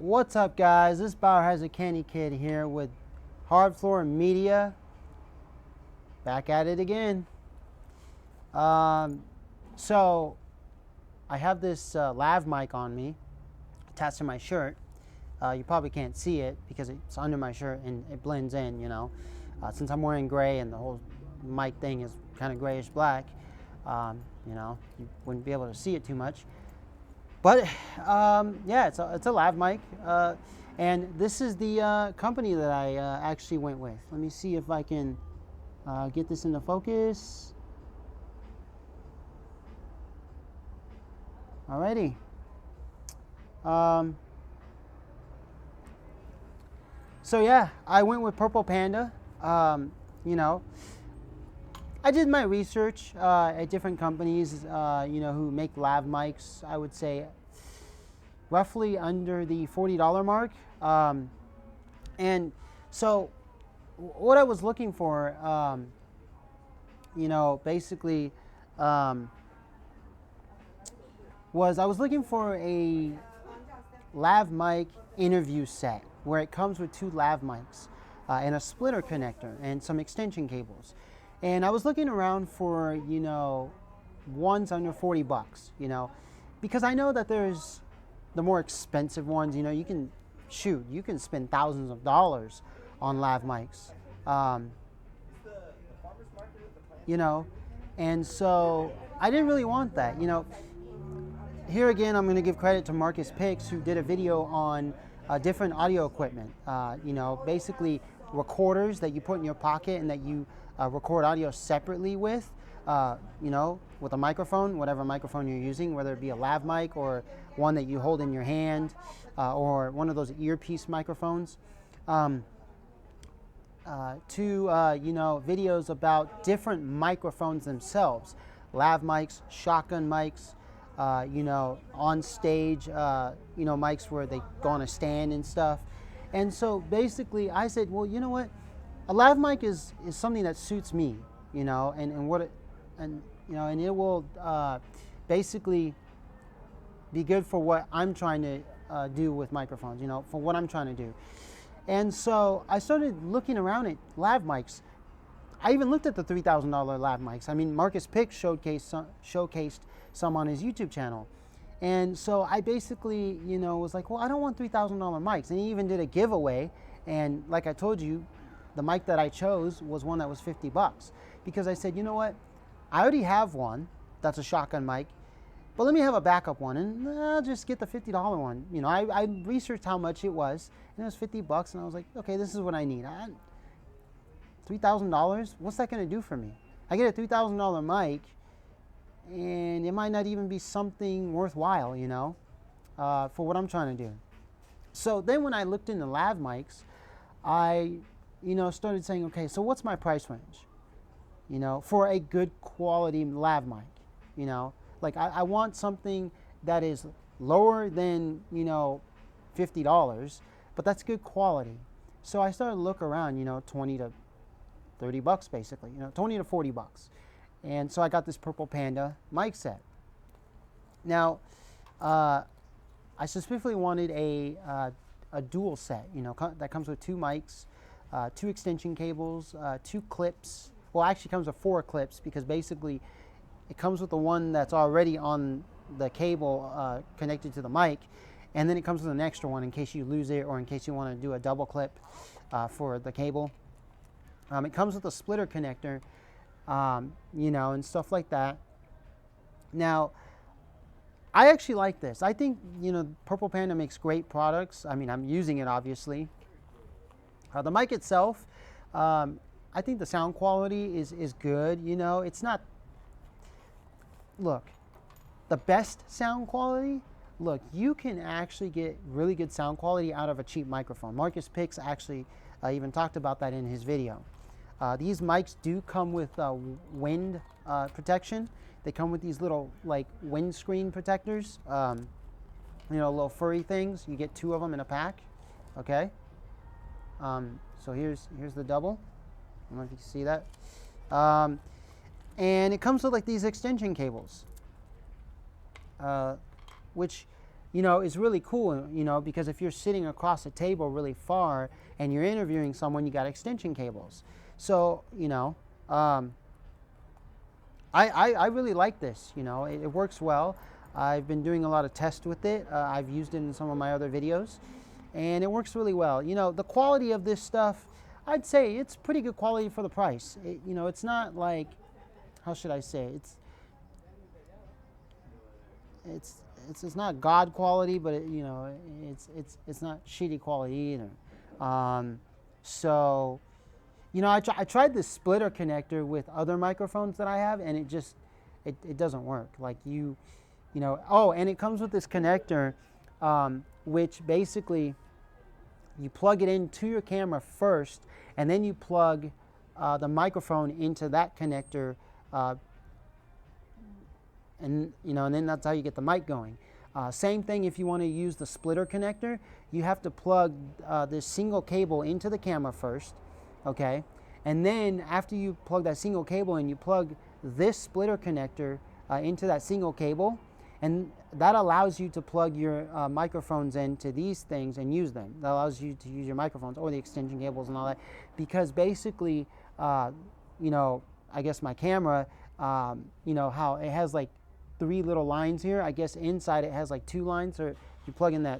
What's up, guys? This Biohazard Candy Kid here with Hard Floor Media. Back at it again. So I have this lav mic on me attached to my shirt. You probably can't see it because it's under my shirt and it blends in, you know. Since I'm wearing gray and the whole mic thing is kind of grayish black, you know, you wouldn't be able to see it too much. But yeah, it's a lav mic, and this is the company that I actually went with. Let me see if I can get this into focus. Alrighty. So yeah, I went with Purple Panda. You know, I did my research at different companies, you know, who make lav mics. I would say roughly under the $40 mark. And so what I was looking for, you know, basically was I was looking for a lav mic interview set where it comes with two lav mics and a splitter connector and some extension cables. And I was looking around for, you know, ones under 40 bucks, you know, because I know that there's the more expensive ones, you know, you can spend thousands of dollars on lav mics, you know, and so I didn't really want that, you know. Here again, I'm going to give credit to Marcus Pix, who did a video on different audio equipment, you know, basically recorders that you put in your pocket and that you record audio separately with, you know, with a microphone, whatever microphone you're using, whether it be a lav mic or one that you hold in your hand, or one of those earpiece microphones, to you know, videos about different microphones themselves, lav mics, shotgun mics, you know, on stage, you know, mics where they go on a stand and stuff. And so basically I said, well, you know what, a lav mic is something that suits me, you know, and you know, and it will basically be good for what I'm trying to do with microphones, you know, for what I'm trying to do. And so I started looking around at lav mics. I even looked at the $3,000 lav mics. I mean, Marcus Pix showcased some on his YouTube channel. And so I basically, you know, was like, well, I don't want $3,000 mics. And he even did a giveaway. And like I told you, the mic that I chose was one that was 50 bucks. Because I said, you know what? I already have one that's a shotgun mic, but let me have a backup one, and I'll just get the $50 one. You know, I researched how much it was, and it was 50 bucks, and I was like, okay, this is what I need. $3,000? What's that going to do for me? I get a $3,000 mic, and it might not even be something worthwhile, you know, for what I'm trying to do. So then when I looked into lav mics, I, you know, started saying, okay, so what's my price range? You know, for a good quality lav mic, you know, like I want something that is lower than, you know, $50, but that's good quality. So I started to look around, you know, 20 to 30 bucks basically, you know, 20 to 40 bucks. And so I got this Purple Panda mic set. Now, I specifically wanted a dual set, you know, that comes with two mics, two extension cables, two clips. Well, actually comes with 4 clips because basically it comes with the one that's already on the cable connected to the mic, and then it comes with an extra one in case you lose it or in case you want to do a double clip for the cable. It comes with a splitter connector, you know, and stuff like that. Now, I actually like this. I think, you know, Purple Panda makes great products. I mean, I'm using it obviously. The mic itself, I think the sound quality is good. You know, it's not, look, the best sound quality, look, you can actually get really good sound quality out of a cheap microphone. Marcus Pix actually even talked about that in his video. These mics do come with wind protection. They come with these little like windscreen protectors, you know, little furry things. You get 2 of them in a pack, okay? So here's the double. I don't know if you can see that. And it comes with like these extension cables, which, is really cool, because if you're sitting across a table really far and you're interviewing someone, you got extension cables. So, I really like this. It works well. I've been doing a lot of tests with it. I've used it in some of my other videos, and it works really well. The quality of this stuff, I'd say it's pretty good quality for the price. It's not like, how should I say, it's not God quality, but it's not shitty quality either. So, I tried this splitter connector with other microphones that I have, and it doesn't work. Like oh, and it comes with this connector, which basically you plug it into your camera first, and then you plug the microphone into that connector, and then that's how you get the mic going. Same thing if you want to use the splitter connector, you have to plug this single cable into the camera first, okay? And then after you plug that single cable in, you plug this splitter connector into that single cable, and that allows you to plug your microphones into these things and use them. That allows you to use your microphones or the extension cables and all that, because basically, I guess my camera, how it has like 3 little lines here. I guess inside it has like 2 lines. So you plug in that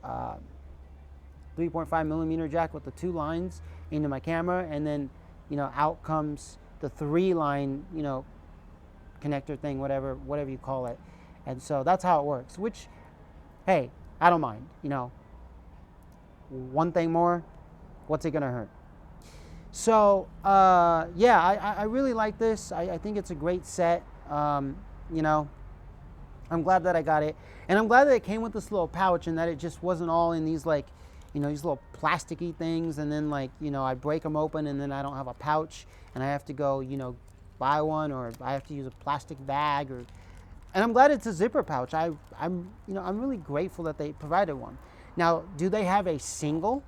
3.5 millimeter jack with the 2 lines into my camera, and then out comes the 3-line connector thing, whatever you call it. And so that's how it works, which, hey, I don't mind. One thing more, what's it gonna hurt? So yeah, I really like this. I think it's a great set. I'm glad that I got it, and I'm glad that it came with this little pouch, and that it just wasn't all in these like, these little plasticky things, and then like, I break them open, and then I don't have a pouch, and I have to go, buy one, or I have to use a plastic bag, and I'm glad it's a zipper pouch. I'm really grateful that they provided one. Now, do they have a single?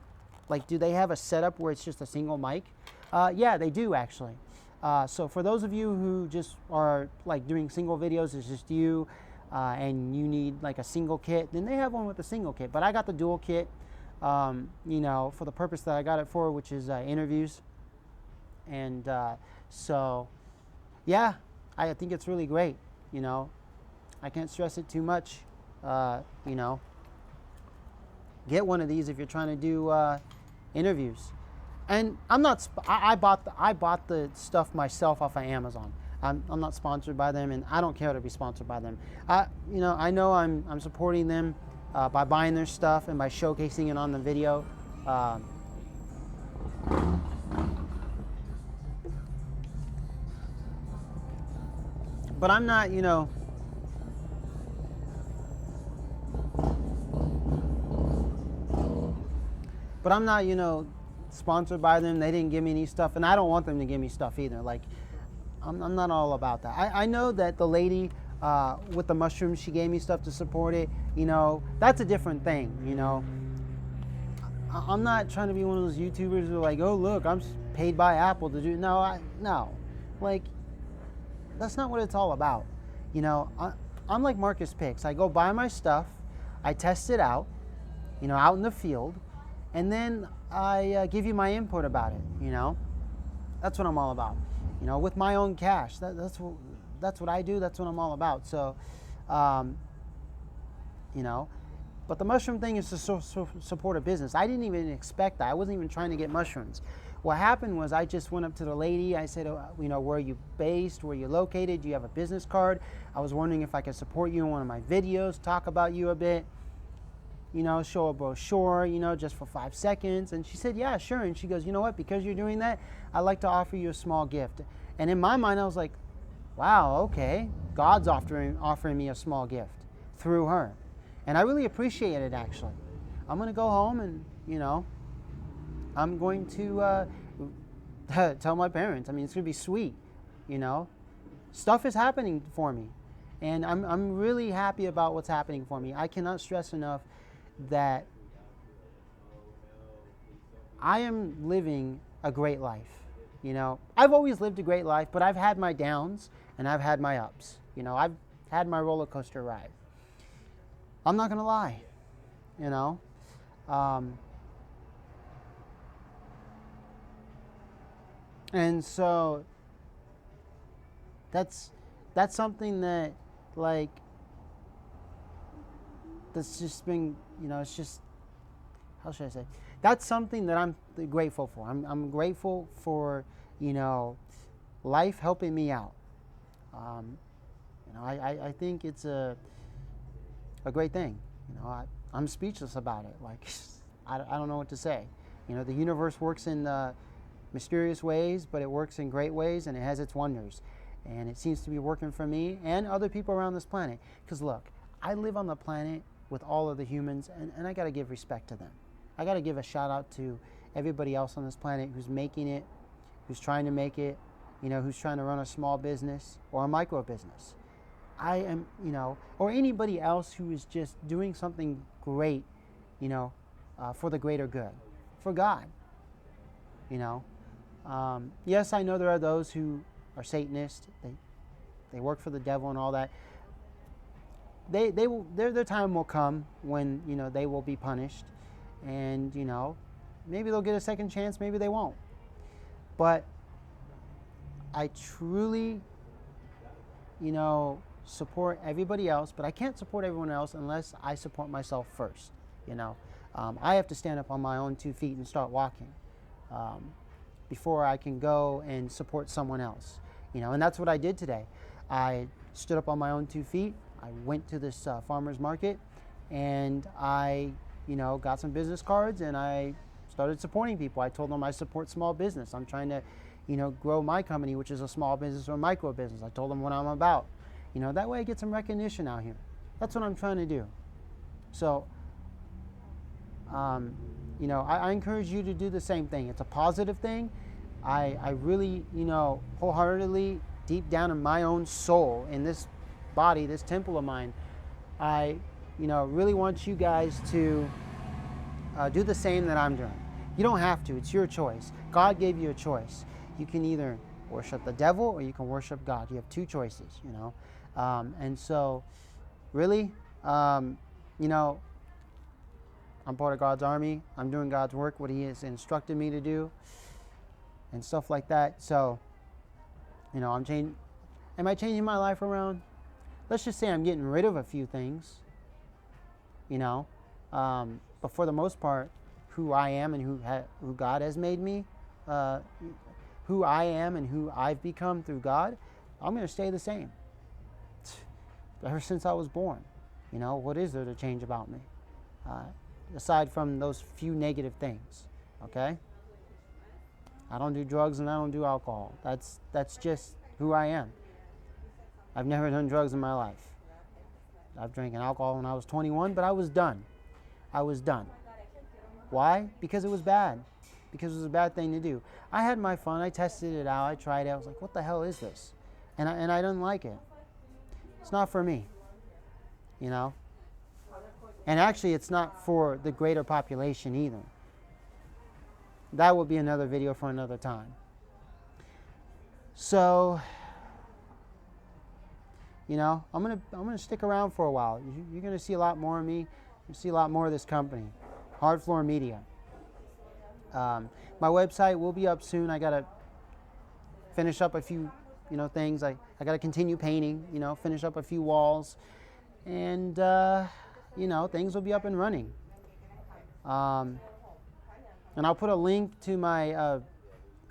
Like, do they have a setup where it's just a single mic? Yeah, they do actually. So for those of you who just are like doing single videos, it's just you, and you need like a single kit, then they have one with a single kit. But I got the dual kit, for the purpose that I got it for, which is interviews. And so, yeah, I think it's really great. I can't stress it too much. Get one of these if you're trying to do interviews. And I'm not. I bought the stuff myself off of Amazon. I'm not sponsored by them, and I don't care to be sponsored by them. I know I'm supporting them by buying their stuff and by showcasing it on the video. But I'm not, sponsored by them. They didn't give me any stuff, and I don't want them to give me stuff either. Like, I'm not all about that. I know that the lady with the mushrooms, she gave me stuff to support it. That's a different thing. I'm not trying to be one of those YouTubers who are like, oh look, I'm paid by Apple to do. No, like, that's not what it's all about. I'm like Marcus Picks. I go buy my stuff, I test it out, out in the field, and then I give you my input about it. That's what I'm all about. With my own cash. That's what I do. That's what I'm all about. So, but the mushroom thing is to support a business. I didn't even expect that. I wasn't even trying to get mushrooms. What happened was I just went up to the lady. I said, where are you based? Where are you located? Do you have a business card? I was wondering if I could support you in one of my videos, talk about you a bit, show a brochure, just for 5 seconds. And she said, yeah, sure. And she goes, you know what? Because you're doing that, I'd like to offer you a small gift. And in my mind, I was like, wow, okay. God's offering me a small gift through her. And I really appreciate it, actually. I'm going to go home and, I'm going to tell my parents. I mean, it's going to be sweet, Stuff is happening for me. And I'm really happy about what's happening for me. I cannot stress enough that I am living a great life. I've always lived a great life, but I've had my downs and I've had my ups. I've had my roller coaster ride. I'm not going to lie, you know. And so that's something that, like, that's just been, it's just, how should I say? That's something that I'm grateful for. I'm grateful for, life helping me out. I think it's a great thing. I'm speechless about it. Like, I don't know what to say. The universe works in mysterious ways, but it works in great ways, and it has its wonders. And it seems to be working for me and other people around this planet. Because look, I live on the planet with all of the humans, and I got to give respect to them. I got to give a shout out to everybody else on this planet who's making it, who's trying to make it, who's trying to run a small business or a micro business. I am, or anybody else who is just doing something great, for the greater good, for God. Yes, I know there are those who are Satanists. They work for the devil and all that. Their time will come when they will be punished, and maybe they'll get a second chance, maybe they won't. But I truly support everybody else, but I can't support everyone else unless I support myself first. I have to stand up on my own 2 feet and start walking before I can go and support someone else. And that's what I did today. I stood up on my own 2 feet. I went to this farmer's market, and I got some business cards, and I started supporting people. I told them I support small business. I'm trying to grow my company, which is a small business or micro business. I told them what I'm about. That way I get some recognition out here. That's what I'm trying to do. So, I encourage you to do the same thing. It's a positive thing. I really, wholeheartedly, deep down in my own soul, in this body, this temple of mine, I, really want you guys to do the same that I'm doing. You don't have to. It's your choice. God gave you a choice. You can either worship the devil or you can worship God. You have 2 choices, and so, really, I'm part of God's army. I'm doing God's work, what He has instructed me to do, and stuff like that. So, I'm changing. Am I changing my life around? Let's just say I'm getting rid of a few things. But for the most part, who I am and who God has made me, who I am and who I've become through God, I'm going to stay the same. Ever since I was born, what is there to change about me? Aside from those few negative things, okay? I don't do drugs and I don't do alcohol. That's just who I am. I've never done drugs in my life. I've drank alcohol when I was 21, but I was done. I was done. Why? Because it was bad. Because it was a bad thing to do. I had my fun. I tested it out. I tried it. I was like, what the hell is this? And I didn't like it. It's not for me. And actually, it's not for the greater population either. That will be another video for another time. So, I'm gonna stick around for a while. You're gonna see a lot more of me. You see a lot more of this company, Hard Floor Media. My website will be up soon. I gotta finish up a few, things. I gotta continue painting. Finish up a few walls, and things will be up and running. And I'll put a link to my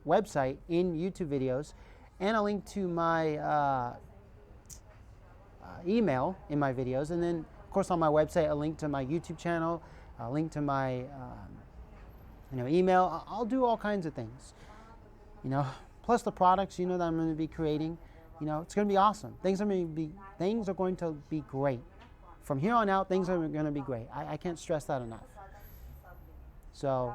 website in YouTube videos, and a link to my email in my videos, and then of course on my website a link to my YouTube channel, a link to my email. I'll do all kinds of things, plus the products that I'm going to be creating. It's going to be awesome. Things are going to be great. From here on out, things are going to be great. I can't stress that enough. So,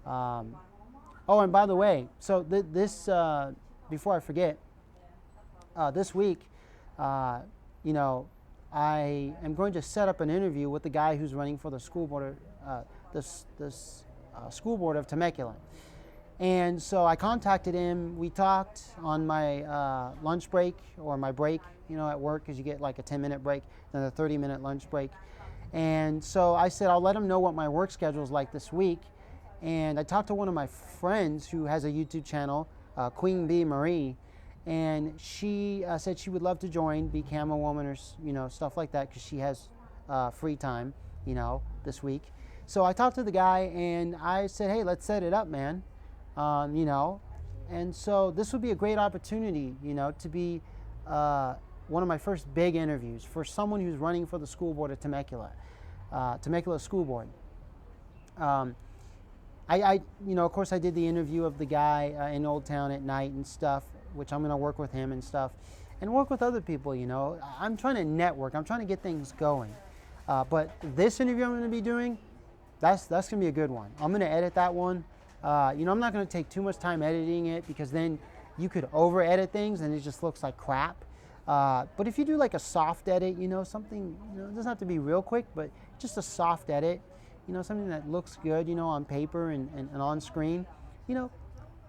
and by the way, so this before I forget, this week, I am going to set up an interview with the guy who's running for the school board, school board of Temecula. And so I contacted him. We talked on my lunch break, or my break, at work, because you get like a 10-minute break, then a 30-minute lunch break. And so I said, I'll let them know what my work schedule is like this week. And I talked to one of my friends who has a YouTube channel, Queen Bee Marie, and she said she would love to join, be camera woman or stuff like that, because she has free time, this week. So I talked to the guy and I said, hey, let's set it up, man. And so this would be a great opportunity, to be one of my first big interviews for someone who's running for the school board of Temecula, Temecula School Board. Of course, I did the interview of the guy in Old Town at night and stuff, which I'm going to work with him and stuff, and work with other people. I'm trying to network. I'm trying to get things going. But this interview I'm going to be doing, that's going to be a good one. I'm going to edit that one. I'm not going to take too much time editing it, because then you could over edit things and it just looks like crap. But if you do like a soft edit, something, it doesn't have to be real quick, but just a soft edit, something that looks good, on paper and on screen,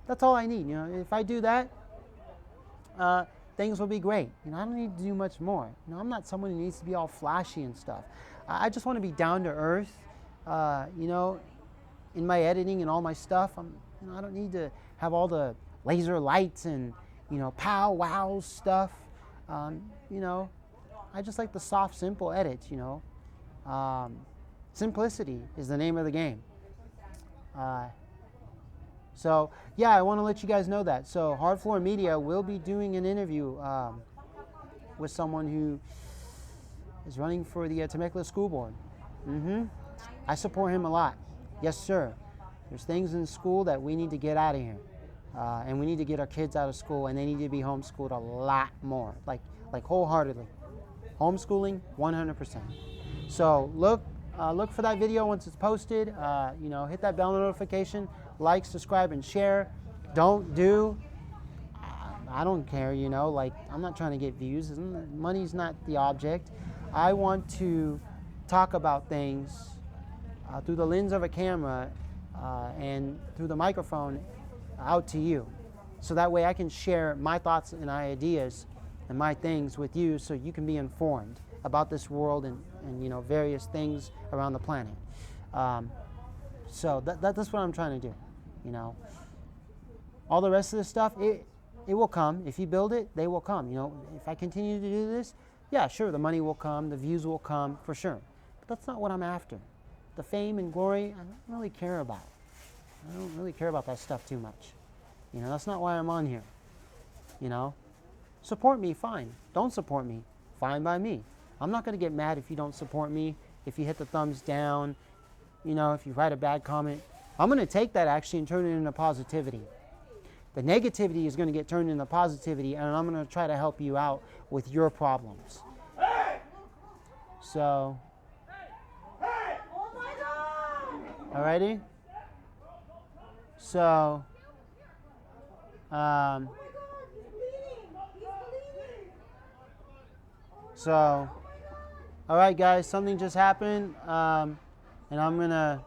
that's all I need. If I do that, things will be great. I don't need to do much more. I'm not someone who needs to be all flashy and stuff. I just want to be down to earth, in my editing and all my stuff. I don't need to have all the laser lights and, pow wow stuff. I just like the soft, simple edits, Simplicity is the name of the game. So, yeah, I want to let you guys know that. So, Hard Floor Media will be doing an interview with someone who is running for the Temecula School Board. I support him a lot. Yes, sir. There's things in school that we need to get out of here. And we need to get our kids out of school, and they need to be homeschooled a lot more, like wholeheartedly. Homeschooling, 100%. So look for that video once it's posted. Hit that bell notification, like, subscribe, and share. I don't care, I'm not trying to get views. Money's not the object. I want to talk about things through the lens of a camera and through the microphone out to you. So that way I can share my thoughts and ideas and my things with you, so you can be informed about this world and various things around the planet. So that's what I'm trying to do. All the rest of this stuff, it will come. If you build it, they will come. If I continue to do this, yeah, sure, the money will come, the views will come, for sure. But that's not what I'm after. The fame and glory, I don't really care about. I don't really care about that stuff too much. That's not why I'm on here. Support me, fine. Don't support me, fine by me. I'm not going to get mad if you don't support me, if you hit the thumbs down, if you write a bad comment. I'm going to take that actually and turn it into positivity. The negativity is going to get turned into positivity, and I'm going to try to help you out with your problems. So, alrighty? So, all right, guys, something just happened, and I'm gonna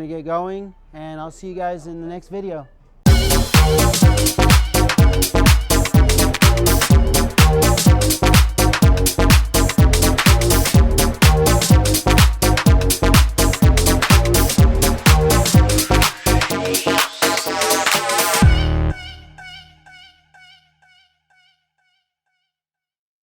get going, and I'll see you guys in the next video.